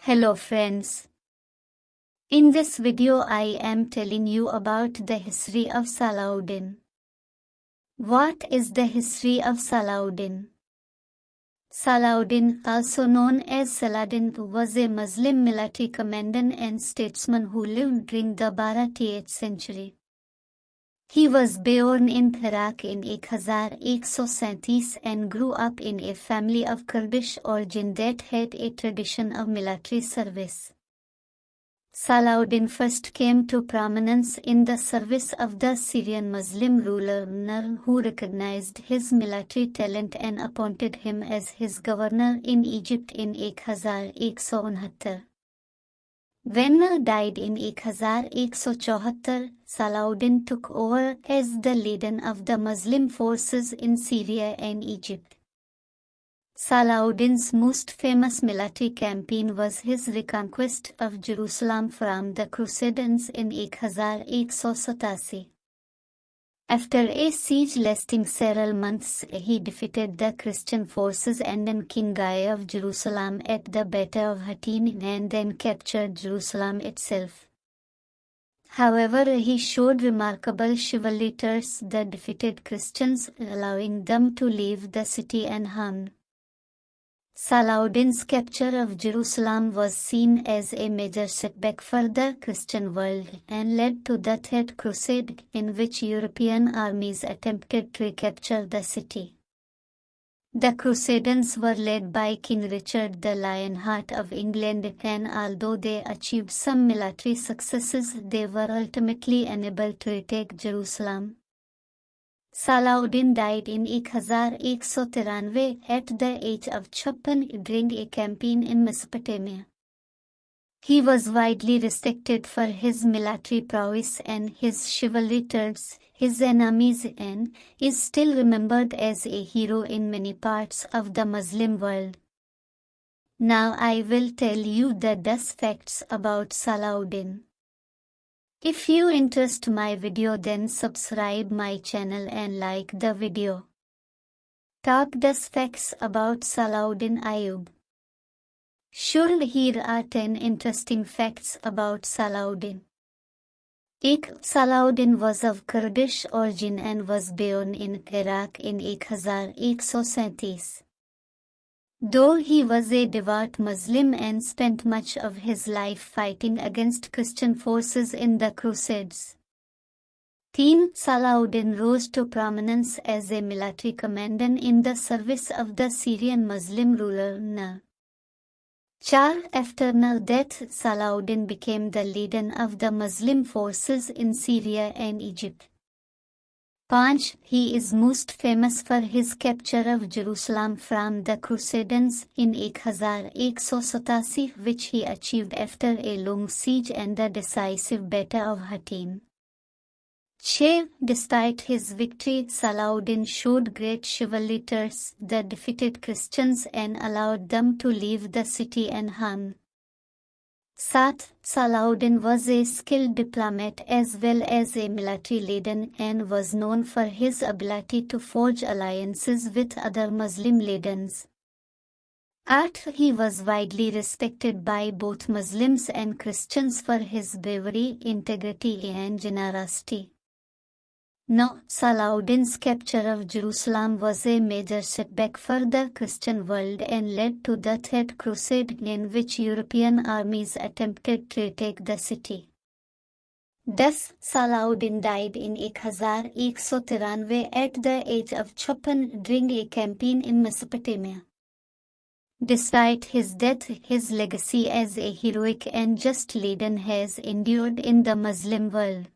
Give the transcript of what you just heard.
Hello friends. In this video I am telling you about the history of Salauddin. What is the history of Salauddin? Salauddin, also known as Salauddin, was a Muslim military commandant and statesman who lived during the 12th century. He was born in Iraq in 1137 and grew up in a family of Kurdish origin that had a tradition of military service. Salauddin first came to prominence in the service of the Syrian Muslim ruler Nur, who recognized his military talent and appointed him as his governor in Egypt in 1169. When Nur died in 1174, Salauddin took over as the leader of the Muslim forces in Syria and Egypt. Salauddin's most famous military campaign was his reconquest of Jerusalem from the Crusaders in 1187. After a siege lasting several months, he defeated the Christian forces and King Guy of Jerusalem at the Battle of Hattin and then captured Jerusalem itself. However, he showed remarkable chivalry towards the defeated Christians, allowing them to leave the city unharmed. Salauddin's capture of Jerusalem was seen as a major setback for the Christian world and led to the Third Crusade, in which European armies attempted to recapture the city. The Crusaders were led by King Richard the Lionheart of England, and although they achieved some military successes, they were ultimately unable to retake Jerusalem. Salauddin died in 1193 at the age of 56 during a campaign in Mesopotamia. He was widely respected for his military prowess and his chivalry towards his enemies and is still remembered as a hero in many parts of the Muslim world. Now I will tell you the 10 facts about Salauddin. If you interest my video, then subscribe my channel and like the video. Top 10 facts about Salauddin Ayub. Sure, here are 10 interesting facts about Salauddin. 1. Salauddin was of Kurdish origin and was born in Iraq in 1137. Though he was a devout Muslim and spent much of his life fighting against Christian forces in the Crusades. 2. Salauddin rose to prominence as a military commandant in the service of the Syrian Muslim ruler Nur. 4. After Nur's death, Salauddin became the leader of the Muslim forces in Syria and Egypt. 5. He is most famous for his capture of Jerusalem from the Crusaders in 1187, which he achieved after a long siege and the decisive Battle of Hattin. 6. Despite his victory, Salauddin showed great chivalry towards the defeated Christians and allowed them to leave the city unharmed. 7. Salauddin was a skilled diplomat as well as a military leader and was known for his ability to forge alliances with other Muslim leaders. 8. He was widely respected by both Muslims and Christians for his bravery, integrity, and generosity. 9. Salauddin's capture of Jerusalem was a major setback for the Christian world and led to the Third Crusade, in which European armies attempted to retake the city. Thus, Salauddin died in 1193 at the age of 56 during a campaign in Mesopotamia. Despite his death, his legacy as a heroic and just leader has endured in the Muslim world.